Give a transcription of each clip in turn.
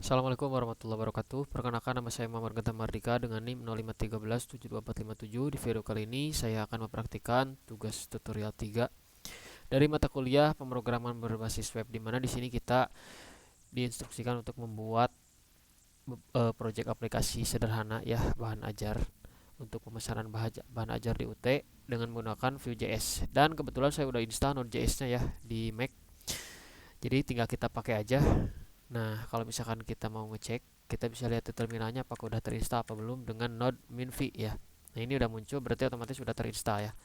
Assalamualaikum warahmatullahi wabarakatuh. Perkenalkan, nama saya Muhammad Genta Mardika dengan NIM 051372457. Di video kali ini saya akan mempraktikkan tugas tutorial 3 dari mata kuliah pemrograman berbasis web, di mana di sini kita diinstruksikan untuk membuat proyek aplikasi sederhana ya, bahan ajar untuk pemesanan bahan ajar di UT dengan menggunakan Vue.js. Dan kebetulan saya udah install Node.js-nya ya di Mac. Jadi tinggal kita pakai aja. Nah, kalau misalkan kita mau ngecek, kita bisa lihat di terminalnya apakah udah terinstall apa belum dengan node minv ya. Nah, ini udah muncul, berarti otomatis sudah terinstall ya.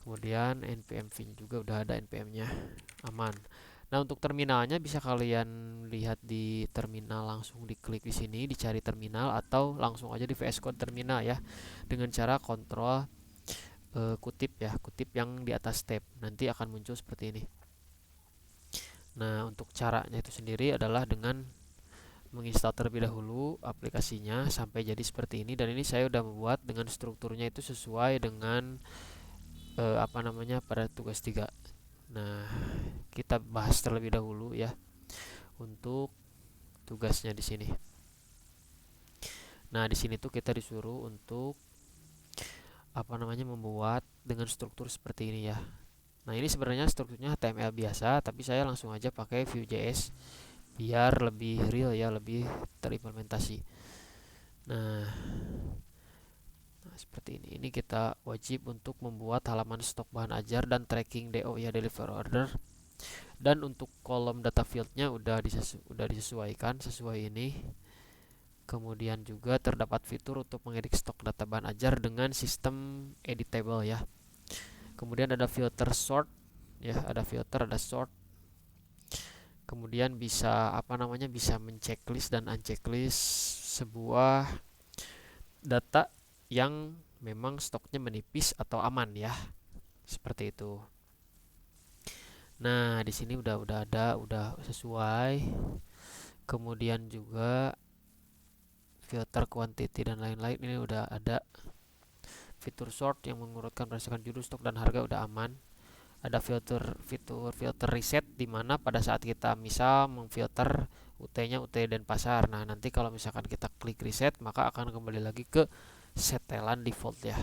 Kemudian npm v juga udah ada npm-nya, aman. Nah, untuk terminalnya bisa kalian lihat di terminal, langsung diklik di sini, dicari terminal, atau langsung aja di VS Code terminal ya, dengan cara kontrol kutip ya, kutip yang di atas tab, nanti akan muncul seperti ini. Nah, untuk caranya itu sendiri adalah dengan menginstal terlebih dahulu aplikasinya sampai jadi seperti ini, dan ini saya udah membuat dengan strukturnya itu sesuai dengan pada tugas 3. Nah, kita bahas terlebih dahulu ya untuk tugasnya di sini. Nah, di sini tuh kita disuruh untuk membuat dengan struktur seperti ini ya. Nah, ini sebenarnya strukturnya HTML biasa, tapi saya langsung aja pakai Vue.js biar lebih real ya, lebih terimplementasi. Nah, seperti ini. Ini kita wajib untuk membuat halaman stok bahan ajar dan tracking DO ya, deliver order. Dan untuk kolom data fieldnya udah disesuaikan sesuai ini. Kemudian juga terdapat fitur untuk mengedit stok data bahan ajar dengan sistem editable ya. Kemudian ada filter sort ya, ada filter, ada sort. Kemudian bisa bisa menceklis dan unchecklist sebuah data yang memang stoknya menipis atau aman ya, seperti itu. Nah, di sini udah sesuai. Kemudian juga filter quantity dan lain-lain ini udah ada. Fitur sort yang mengurutkan berdasarkan judul, stok dan harga udah aman. Ada filter reset, di mana pada saat kita misal memfilter UT-nya UT Denpasar. Nah, nanti kalau misalkan kita klik reset, maka akan kembali lagi ke setelan default ya.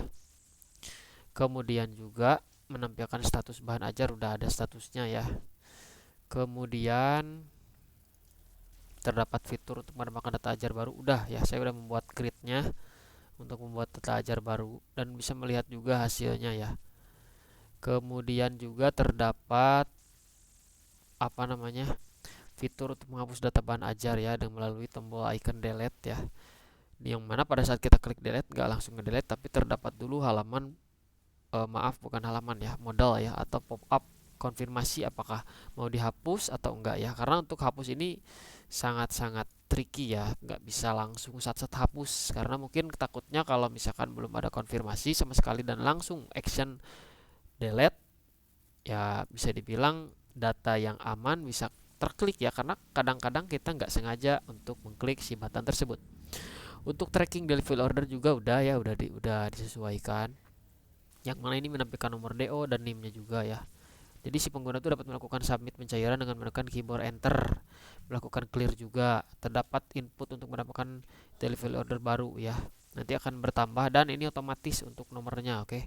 Kemudian juga menampilkan status bahan ajar, udah ada statusnya ya. Kemudian terdapat fitur untuk menambahkan data ajar baru, udah ya, saya udah membuat grid-nya untuk membuat data ajar baru dan bisa melihat juga hasilnya ya. Kemudian juga terdapat fitur untuk menghapus data bahan ajar ya, dengan melalui tombol icon delete ya, yang mana pada saat kita klik delete nggak langsung ngedelete, tapi terdapat dulu halaman bukan halaman ya, modal ya, atau pop up konfirmasi apakah mau dihapus atau enggak ya. Karena untuk hapus ini sangat-sangat tricky ya, nggak bisa langsung sat-sat hapus, karena mungkin takutnya kalau misalkan belum ada konfirmasi sama sekali dan langsung action delete ya, bisa dibilang data yang aman bisa terklik ya, karena kadang-kadang kita nggak sengaja untuk mengklik si button tersebut. Untuk tracking delivery order juga udah disesuaikan, yang mana ini menampilkan nomor DO dan NIM-nya juga ya. Jadi si pengguna itu dapat melakukan submit pencairan dengan menggunakan keyboard enter, melakukan clear juga. Terdapat input untuk mendapatkan delivery order baru ya. Nanti akan bertambah dan ini otomatis untuk nomornya, oke.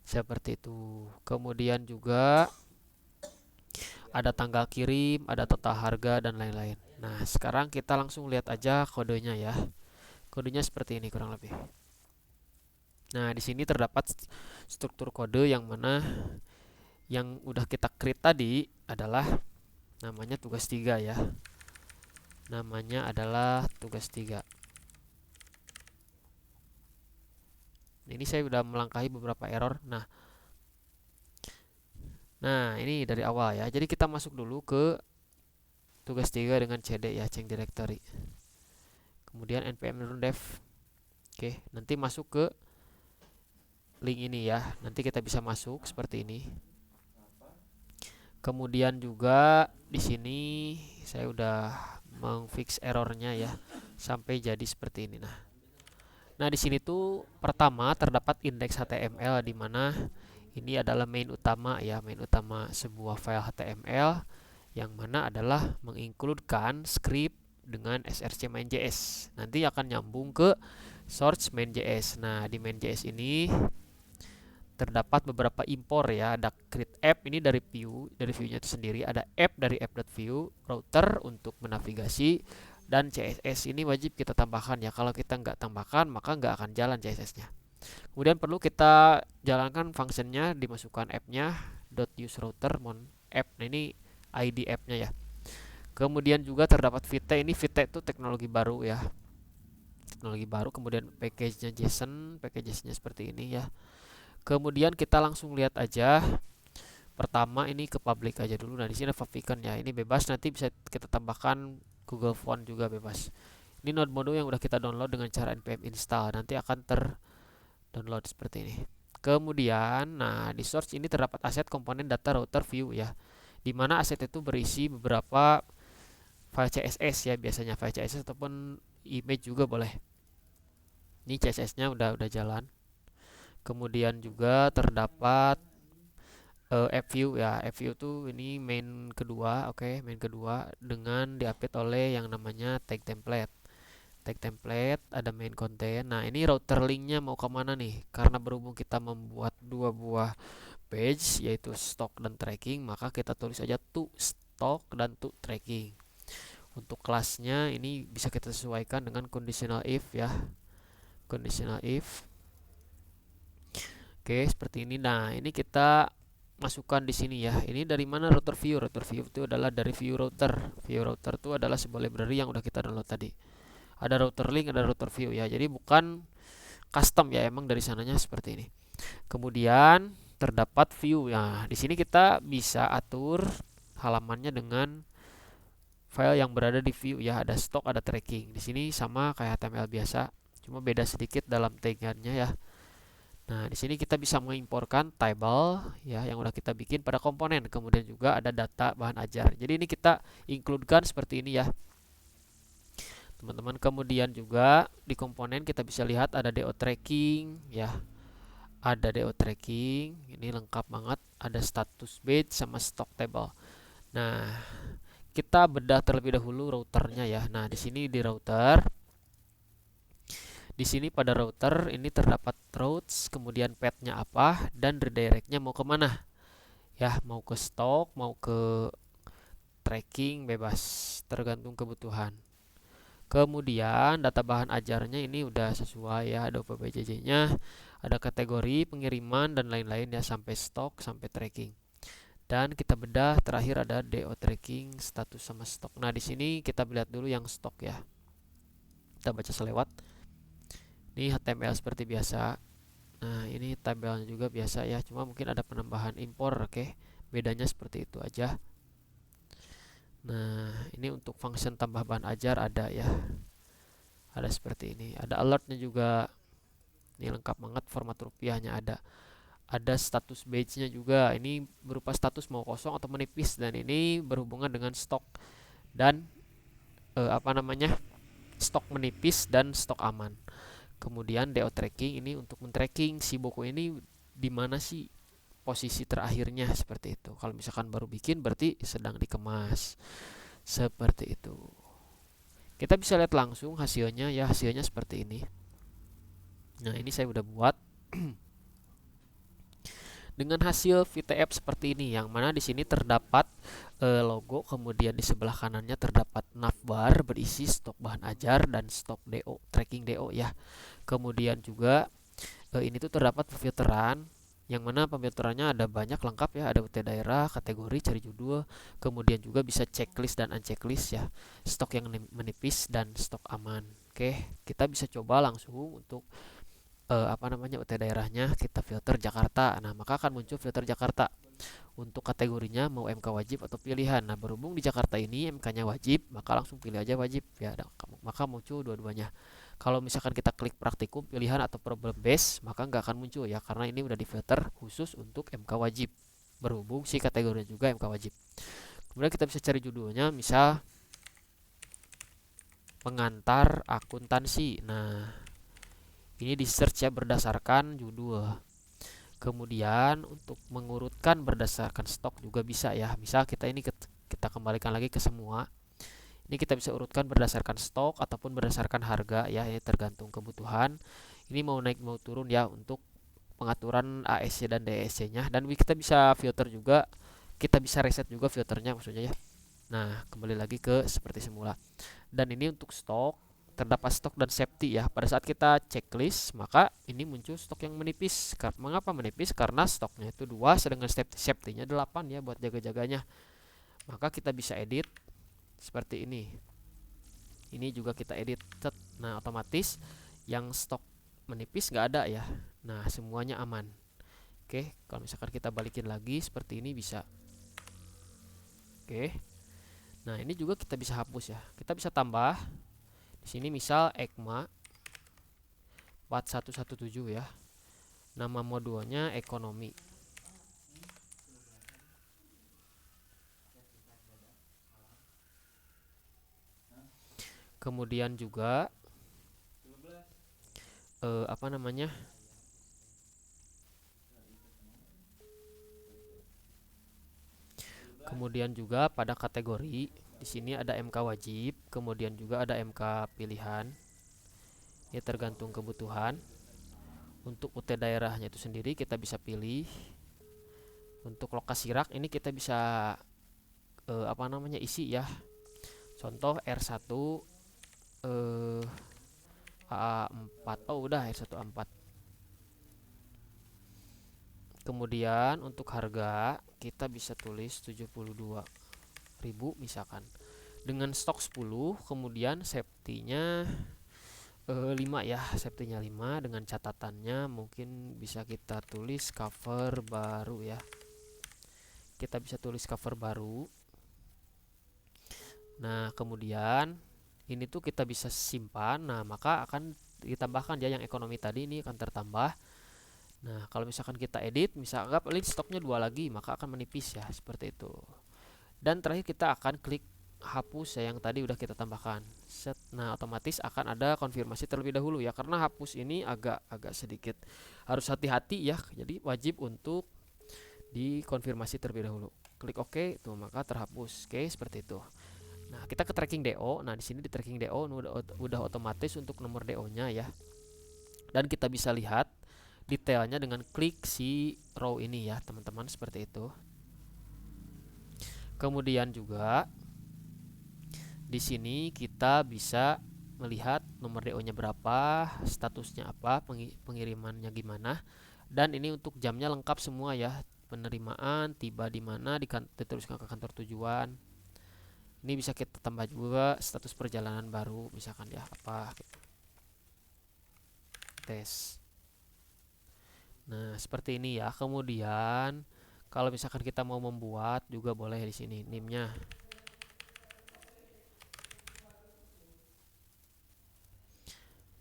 Seperti itu. Kemudian juga ada tanggal kirim, ada total harga dan lain-lain. Nah, sekarang kita langsung lihat aja kodenya ya. Kodenya seperti ini kurang lebih. Nah, di sini terdapat struktur kode yang mana yang udah kita create tadi adalah namanya tugas 3 ya. Namanya adalah tugas 3. Ini saya udah melangkahi beberapa error. Nah, ini dari awal ya. Jadi kita masuk dulu ke tugas 3 dengan cd ya, change directory. Kemudian npm dev. Oke, nanti masuk ke link ini ya. Nanti kita bisa masuk seperti ini. Kemudian juga di sini saya udah memfix errornya ya sampai jadi seperti ini. Nah, di sini tuh pertama terdapat indeks HTML, di mana ini adalah main utama ya, main utama sebuah file HTML, yang mana adalah mengincludekan script dengan src main.js. Nanti akan nyambung ke source main.js. Nah, di main.js ini terdapat beberapa impor ya. Ada create app ini dari view-nya itu sendiri, ada app dari app.view, router untuk menavigasi, dan CSS ini wajib kita tambahkan ya. Kalau kita nggak tambahkan maka nggak akan jalan CSS-nya. Kemudian perlu kita jalankan fungsinya, dimasukkan app-nya .useRouter mon app. Nah, ini ID app-nya ya. Kemudian juga terdapat Vite. Ini Vite itu teknologi baru ya. Teknologi baru. Kemudian package-nya JSON, package-nya seperti ini ya. Kemudian kita langsung lihat aja. Pertama ini ke public aja dulu. Nah, di sini favicon ya. Ini bebas, nanti bisa kita tambahkan Google Font juga bebas. Ini node modo yang udah kita download dengan cara npm install. Nanti akan terdownload seperti ini. Kemudian, nah di source ini terdapat aset komponen data router view ya. Di mana aset itu berisi beberapa file CSS ya, biasanya file CSS ataupun image juga boleh. Ini CSS-nya udah jalan. Kemudian juga terdapat app view ya. App view tuh ini main kedua, oke, main kedua dengan diupdate oleh yang namanya tag template. Tag template, ada main content. Nah, ini router linknya mau kemana nih? Karena berhubung kita membuat dua buah page, yaitu stock dan tracking, maka kita tulis aja to stock dan to tracking. Untuk kelasnya ini bisa kita sesuaikan dengan conditional if ya. Conditional if. Oke, seperti ini. Nah, ini kita masukkan di sini ya. Ini dari mana router view? Router view itu adalah dari view router. View router itu adalah sebuah library yang udah kita download tadi. Ada router link, ada router view ya. Jadi bukan custom ya, emang dari sananya seperti ini. Kemudian terdapat view ya. Di sini kita bisa atur halamannya dengan file yang berada di view ya. Ada stock, ada tracking. Di sini sama kayak HTML biasa, cuma beda sedikit dalam tagannya ya. Nah, di sini kita bisa mengimporkan table ya yang udah kita bikin pada komponen. Kemudian juga ada data bahan ajar. Jadi ini kita includekan seperti ini ya, teman-teman. Kemudian juga di komponen kita bisa lihat ada DO tracking ya. Ada DO tracking, ini lengkap banget. Ada status page sama stock table. Nah, kita bedah terlebih dahulu routernya ya. Nah, di sini di router, di sini pada router ini terdapat routes, kemudian path-nya apa, dan redirect-nya mau kemana. Ya, mau ke stock, mau ke tracking, bebas, tergantung kebutuhan. Kemudian data bahan ajarnya ini udah sesuai ya, ada UPBJJ-nya, ada kategori, pengiriman, dan lain-lain ya, sampai stok, sampai tracking. Dan kita bedah terakhir ada DO tracking, status sama stok. Nah, di sini kita lihat dulu yang stok ya. Kita baca selewat. Ini HTML seperti biasa. Nah, ini tabelnya juga biasa ya, cuma mungkin ada penambahan impor, oke. Bedanya seperti itu aja. Nah, ini untuk function tambah bahan ajar ada ya. Ada seperti ini. Ada alertnya juga. Ini lengkap banget, format rupiahnya ada. Ada status badge-nya juga. Ini berupa status mau kosong atau menipis, dan ini berhubungan dengan stok dan stok menipis dan stok aman. Kemudian DO tracking ini untuk men-tracking si buku ini di mana sih posisi terakhirnya, seperti itu. Kalau misalkan baru bikin berarti sedang dikemas. Seperti itu. Kita bisa lihat langsung hasilnya ya, hasilnya seperti ini. Nah, ini saya udah buat dengan hasil VTF seperti ini, yang mana di sini terdapat logo, kemudian di sebelah kanannya terdapat navbar berisi stok bahan ajar dan stok DO, tracking DO ya. Kemudian juga ini tuh terdapat pemfilteran, yang mana pemfilterannya ada banyak lengkap ya, ada UT daerah, kategori, cari judul, kemudian juga bisa checklist dan unchecklist ya, stok yang menipis dan stok aman. Oke, kita bisa coba langsung untuk UT daerahnya kita filter Jakarta. Nah, maka akan muncul filter Jakarta. Untuk kategorinya mau MK wajib atau pilihan. Nah, berhubung di Jakarta ini MK-nya wajib, maka langsung pilih aja wajib ya. Maka muncul dua-duanya. Kalau misalkan kita klik praktikum pilihan atau problem base, maka nggak akan muncul ya, karena ini udah difilter khusus untuk MK wajib. Berhubung si kategorinya juga MK wajib. Kemudian kita bisa cari judulnya, misal pengantar akuntansi. Nah, ini di search ya berdasarkan judul. Kemudian untuk mengurutkan berdasarkan stok juga bisa ya. Misal kita ini kita kembalikan lagi ke semua. Ini kita bisa urutkan berdasarkan stok ataupun berdasarkan harga ya, ini tergantung kebutuhan. Ini mau naik mau turun ya untuk pengaturan ASC dan DSC-nya. Dan kita bisa filter juga, kita bisa reset juga filternya maksudnya ya. Nah, kembali lagi ke seperti semula. Dan ini untuk stok, terdapat stok dan safety ya. Pada saat kita checklist, maka ini muncul stok yang menipis. Mengapa menipis? Karena stoknya itu 2, sedangkan safety-nya 8 ya buat jaga-jaganya. Maka kita bisa edit seperti ini. Ini juga kita edit. Nah, otomatis yang stok menipis nggak ada ya. Nah, semuanya aman. Oke, kalau misalkan kita balikin lagi seperti ini bisa. Oke. Nah, ini juga kita bisa hapus ya. Kita bisa tambah. Di sini misal ECMA 4117 ya. Nama modulnya ekonomi. Kemudian juga apa namanya? Kemudian juga pada kategori di sini ada MK wajib, kemudian juga ada MK pilihan. Ini tergantung kebutuhan. Untuk UT daerahnya itu sendiri kita bisa pilih. Untuk lokasi rak ini kita bisa apa namanya isi ya. Contoh R1 A4. Oh, udah R1 A4. Kemudian untuk harga kita bisa tulis 72.000 misalkan. Dengan stok 10, kemudian safety-nya 5 ya, safety-nya 5 dengan catatannya mungkin bisa kita tulis cover baru ya. Kita bisa tulis cover baru. Nah, kemudian ini tuh kita bisa simpan. Nah, maka akan ditambahkan ya yang ekonomi tadi ini akan tertambah. Nah, kalau misalkan kita edit, misalkan list stoknya 2 lagi, maka akan menipis ya, seperti itu. Dan terakhir kita akan klik hapus ya yang tadi udah kita tambahkan. Set. Nah, otomatis akan ada konfirmasi terlebih dahulu ya, karena hapus ini agak sedikit harus hati-hati ya. Jadi wajib untuk dikonfirmasi terlebih dahulu. Klik OK, tuh maka terhapus. Oke, seperti itu. Nah, kita ke tracking DO. Nah, di sini di tracking DO udah otomatis untuk nomor DO-nya ya. Dan kita bisa lihat detailnya dengan klik si row ini ya, teman-teman, seperti itu. Kemudian juga di sini kita bisa melihat nomor DO-nya berapa, statusnya apa, pengirimannya gimana. Dan ini untuk jamnya lengkap semua ya. Penerimaan, tiba di mana, dituliskan ke kantor tujuan. Ini bisa kita tambah juga status perjalanan baru, misalkan ya apa gitu. Tes. Nah, seperti ini ya. Kemudian kalau misalkan kita mau membuat juga boleh di sini NIM-nya.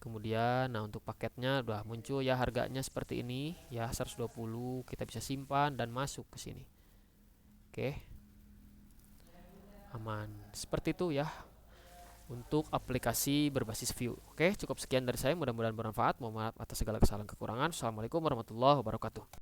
Kemudian nah untuk paketnya udah muncul ya, harganya seperti ini ya, 120. Kita bisa simpan dan masuk ke sini. Oke. Aman. Seperti itu ya untuk aplikasi berbasis Vue. Oke, cukup sekian dari saya, mudah-mudahan bermanfaat. Mohon maaf atas segala kesalahan kekurangan. Assalamualaikum warahmatullahi wabarakatuh.